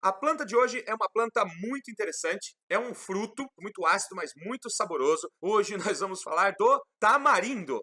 A planta de hoje é uma planta muito interessante, é um fruto muito ácido, mas muito saboroso. Hoje nós vamos falar do tamarindo.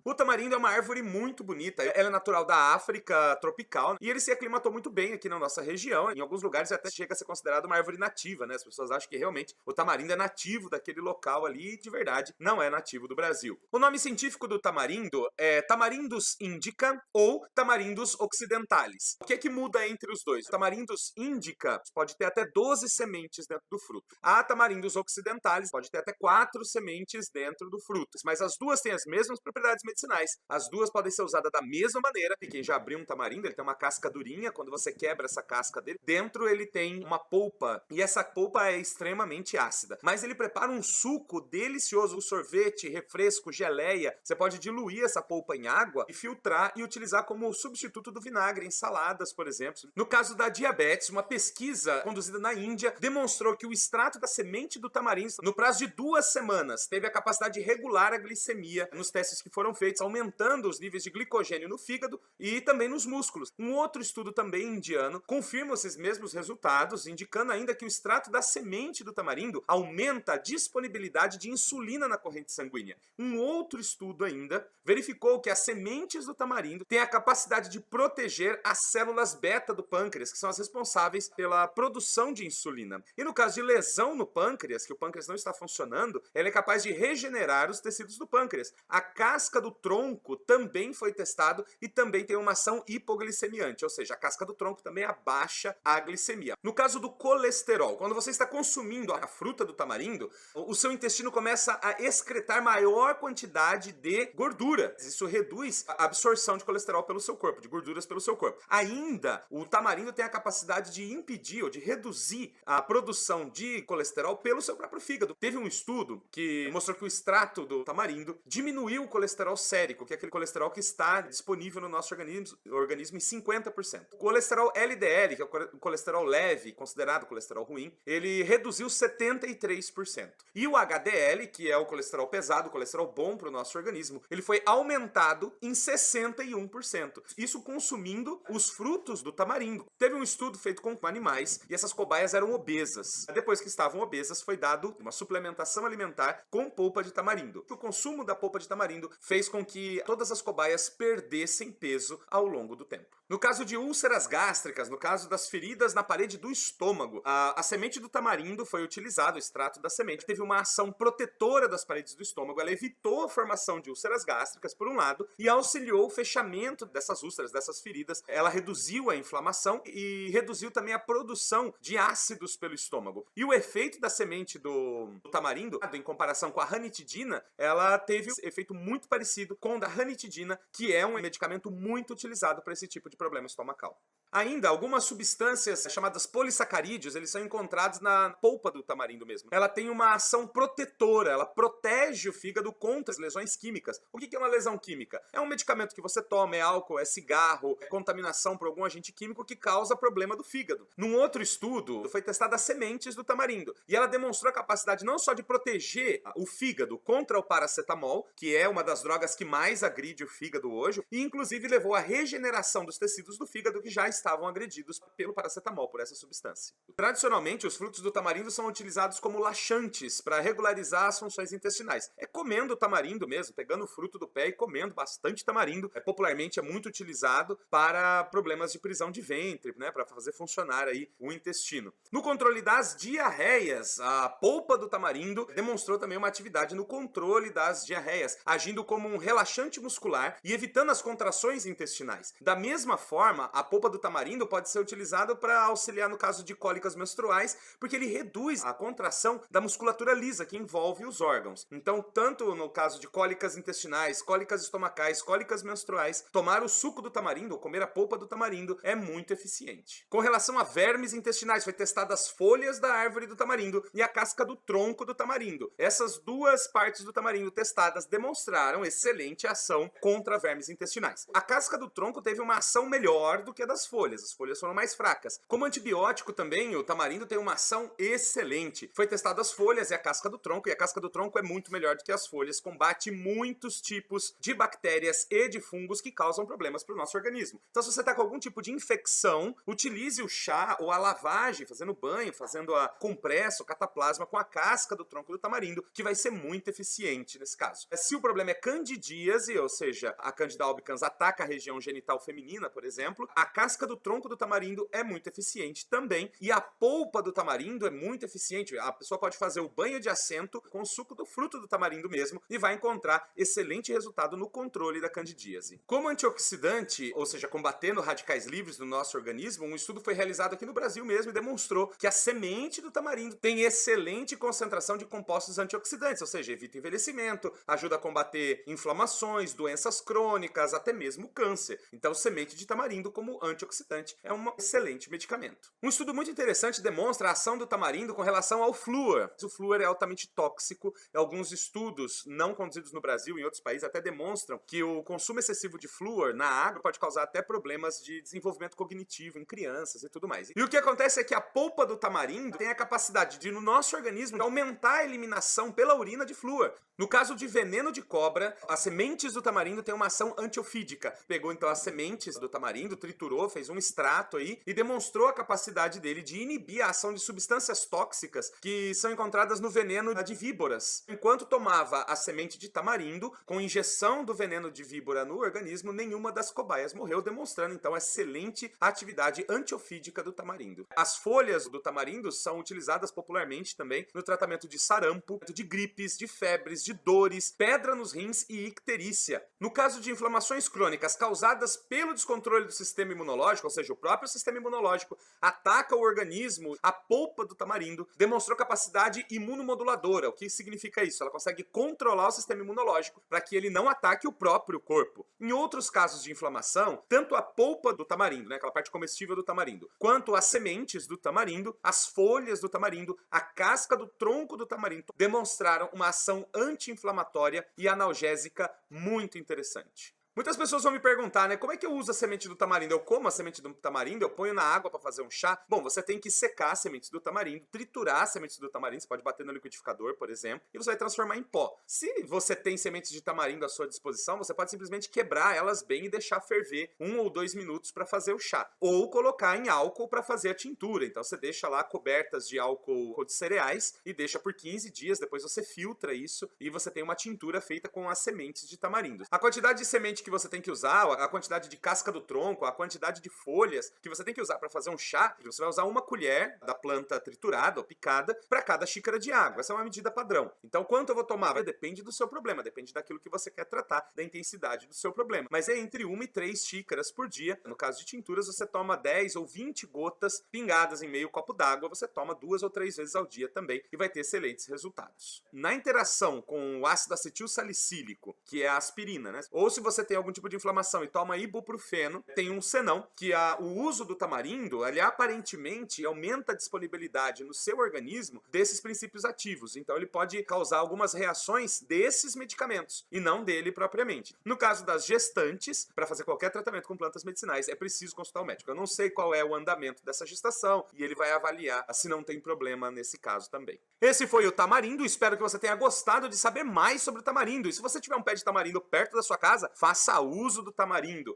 O tamarindo é uma árvore muito bonita, ela é natural da África tropical e ele se aclimatou muito bem aqui na nossa região. Em alguns lugares até chega a ser considerado uma árvore nativa, né? As pessoas acham que realmente o tamarindo é nativo daquele local ali e de verdade não é nativo do Brasil. O nome científico do tamarindo é Tamarindus indica ou Tamarindus occidentalis. O que é que muda entre os dois? O Tamarindus indica pode ter até 12 sementes dentro do fruto. A Tamarindus occidentalis pode ter até 4 sementes dentro do fruto, mas as duas têm as mesmas propriedades medicinais. As duas podem ser usadas da mesma maneira. E quem já abriu um tamarindo, ele tem uma casca durinha. Quando você quebra essa casca dele, dentro ele tem uma polpa. E essa polpa é extremamente ácida. Mas ele prepara um suco delicioso. O sorvete, refresco, geleia. Você pode diluir essa polpa em água e filtrar e utilizar como substituto do vinagre em saladas, por exemplo. No caso da diabetes, uma pesquisa conduzida na Índia demonstrou que o extrato da semente do tamarindo, no prazo de 2 semanas, teve a capacidade de regular a glicemia nos testes que foram feitos, aumentando os níveis de glicogênio no fígado e também nos músculos. Um outro estudo também indiano confirma esses mesmos resultados, indicando ainda que o extrato da semente do tamarindo aumenta a disponibilidade de insulina na corrente sanguínea. Um outro estudo ainda verificou que as sementes do tamarindo têm a capacidade de proteger as células beta do pâncreas, que são as responsáveis pela produção de insulina. E no caso de lesão no pâncreas, que o pâncreas não está funcionando, ela é capaz de regenerar os tecidos do pâncreas. A casca do tronco também foi testado e também tem uma ação hipoglicemiante, ou seja, a casca do tronco também abaixa a glicemia. No caso do colesterol, quando você está consumindo a fruta do tamarindo, o seu intestino começa a excretar maior quantidade de gordura. Isso reduz a absorção de colesterol pelo seu corpo, de gorduras pelo seu corpo. Ainda, o tamarindo tem a capacidade de impedir ou de reduzir a produção de colesterol pelo seu próprio fígado. Teve um estudo que mostrou que o extrato do tamarindo diminuiu o colesterol sérico, que é aquele colesterol que está disponível no nosso organismo em 50%. O colesterol LDL, que é o colesterol leve, considerado colesterol ruim, ele reduziu 73%. E o HDL, que é o colesterol pesado, o colesterol bom para o nosso organismo, ele foi aumentado em 61%. Isso consumindo os frutos do tamarindo. Teve um estudo feito com animais e essas cobaias eram obesas. Depois que estavam obesas, foi dado uma suplementação alimentar com polpa de tamarindo. O consumo da polpa de tamarindo fez com que todas as cobaias perdessem peso ao longo do tempo. No caso de úlceras gástricas, no caso das feridas na parede do estômago, a semente do tamarindo foi utilizada, o extrato da semente teve uma ação protetora das paredes do estômago, ela evitou a formação de úlceras gástricas, por um lado, e auxiliou o fechamento dessas úlceras, dessas feridas. Ela reduziu a inflamação e reduziu também a produção de ácidos pelo estômago. E o efeito da semente do tamarindo, em comparação com a ranitidina, ela teve um efeito muito parecido com o da ranitidina, que é um medicamento muito utilizado para esse tipo de problema estomacal. Ainda, algumas substâncias chamadas polissacarídeos, eles são encontrados na polpa do tamarindo mesmo. Ela tem uma ação protetora, ela protege o fígado contra as lesões químicas. O que é uma lesão química? É um medicamento que você toma, é álcool, é cigarro, é contaminação por algum agente químico que causa problema do fígado. Num outro estudo, foi testada as sementes do tamarindo, e ela demonstrou a capacidade não só de proteger o fígado contra o paracetamol, que é uma das drogas que mais agride o fígado hoje, e inclusive levou à regeneração dos tecidos do fígado que já estavam agredidos pelo paracetamol, por essa substância. Tradicionalmente, os frutos do tamarindo são utilizados como laxantes para regularizar as funções intestinais. É comendo o tamarindo mesmo, pegando o fruto do pé e comendo bastante tamarindo. Popularmente é muito utilizado para problemas de prisão de ventre, né, para fazer funcionar aí o intestino. No controle das diarreias, a polpa do tamarindo demonstrou também uma atividade no controle das diarreias, agindo como um relaxante muscular e evitando as contrações intestinais. Da mesma forma, a polpa do tamarindo pode ser utilizado para auxiliar no caso de cólicas menstruais, porque ele reduz a contração da musculatura lisa que envolve os órgãos. Então, tanto no caso de cólicas intestinais, cólicas estomacais, cólicas menstruais, tomar o suco do tamarindo ou comer a polpa do tamarindo é muito eficiente. Com relação a vermes intestinais, foi testada as folhas da árvore do tamarindo e a casca do tronco do tamarindo. Essas duas partes do tamarindo testadas demonstraram excelente ação contra vermes intestinais. A casca do tronco teve uma ação melhor do que a das folhas. As folhas foram mais fracas. Como antibiótico também, o tamarindo tem uma ação excelente. Foi testado as folhas e a casca do tronco, e a casca do tronco é muito melhor do que as folhas, combate muitos tipos de bactérias e de fungos que causam problemas para o nosso organismo. Então, se você está com algum tipo de infecção, utilize o chá ou a lavagem, fazendo banho, fazendo a compressa, o cataplasma com a casca do tronco do tamarindo, que vai ser muito eficiente nesse caso. Se o problema é candidíase, ou seja, a Candida albicans ataca a região genital feminina, por exemplo, a casca do tronco do tamarindo é muito eficiente também, e a polpa do tamarindo é muito eficiente. A pessoa pode fazer o banho de assento com o suco do fruto do tamarindo mesmo e vai encontrar excelente resultado no controle da candidíase. Como antioxidante, ou seja, combatendo radicais livres no nosso organismo, um estudo foi realizado aqui no Brasil mesmo e demonstrou que a semente do tamarindo tem excelente concentração de compostos antioxidantes, ou seja, evita envelhecimento, ajuda a combater inflamações, doenças crônicas, até mesmo câncer. Então, semente de tamarindo como antioxidante é um excelente medicamento. Um estudo muito interessante demonstra a ação do tamarindo com relação ao flúor. O flúor é altamente tóxico. Alguns estudos não conduzidos no Brasil e em outros países até demonstram que o consumo excessivo de flúor na água pode causar até problemas de desenvolvimento cognitivo em crianças e tudo mais. E o que acontece é que a polpa do tamarindo tem a capacidade de, no nosso organismo, aumentar a eliminação pela urina de flúor. No caso de veneno de cobra, as sementes do tamarindo têm uma ação antiofídica. Pegou então as sementes do tamarindo, triturou, fez um extrato aí e demonstrou a capacidade dele de inibir a ação de substâncias tóxicas que são encontradas no veneno de víboras. Enquanto tomava a semente de tamarindo, com injeção do veneno de víbora no organismo, nenhuma das cobaias morreu, demonstrando então a excelente atividade antiofídica do tamarindo. As folhas do tamarindo são utilizadas popularmente também no tratamento de sarampo, de gripes, de febres, de dores, pedra nos rins e icterícia. No caso de inflamações crônicas causadas pelo descontrole do sistema imunológico, ou seja, o próprio sistema imunológico ataca o organismo, a polpa do tamarindo demonstrou capacidade imunomoduladora. O que significa isso? Ela consegue controlar o sistema imunológico para que ele não ataque o próprio corpo. Em outros casos de inflamação, tanto a polpa do tamarindo, aquela parte comestível do tamarindo, quanto as sementes do tamarindo, as folhas do tamarindo, a casca do tronco do tamarindo demonstraram uma ação anti-inflamatória e analgésica muito interessante. Muitas pessoas vão me perguntar, como é que eu uso a semente do tamarindo? Eu como a semente do tamarindo, eu ponho na água para fazer um chá? Bom, você tem que secar as sementes do tamarindo, triturar as sementes do tamarindo, você pode bater no liquidificador, por exemplo, e você vai transformar em pó. Se você tem sementes de tamarindo à sua disposição, você pode simplesmente quebrar elas bem e deixar ferver 1 ou 2 minutos para fazer o chá. Ou colocar em álcool para fazer a tintura. Então você deixa lá cobertas de álcool de cereais e deixa por 15 dias, depois você filtra isso e você tem uma tintura feita com as sementes de tamarindo. A quantidade de semente que você tem que usar, a quantidade de casca do tronco, a quantidade de folhas que você tem que usar para fazer um chá, você vai usar 1 colher da planta triturada ou picada para cada xícara de água. Essa é uma medida padrão. Então, quanto eu vou tomar? Depende do seu problema, depende daquilo que você quer tratar, da intensidade do seu problema. Mas é entre 1 e 3 xícaras por dia. No caso de tinturas, você toma 10 ou 20 gotas pingadas em meio copo d'água, você toma 2 ou 3 vezes ao dia também e vai ter excelentes resultados. Na interação com o ácido acetil salicílico, que é a aspirina, ou se você tem algum tipo de inflamação e toma ibuprofeno, tem um senão, que o uso do tamarindo, ele aparentemente aumenta a disponibilidade no seu organismo desses princípios ativos. Então ele pode causar algumas reações desses medicamentos e não dele propriamente. No caso das gestantes, para fazer qualquer tratamento com plantas medicinais, é preciso consultar o médico. Eu não sei qual é o andamento dessa gestação e ele vai avaliar se não tem problema nesse caso também. Esse foi o tamarindo, espero que você tenha gostado de saber mais sobre o tamarindo. E se você tiver um pé de tamarindo perto da sua casa, faça uso do tamarindo.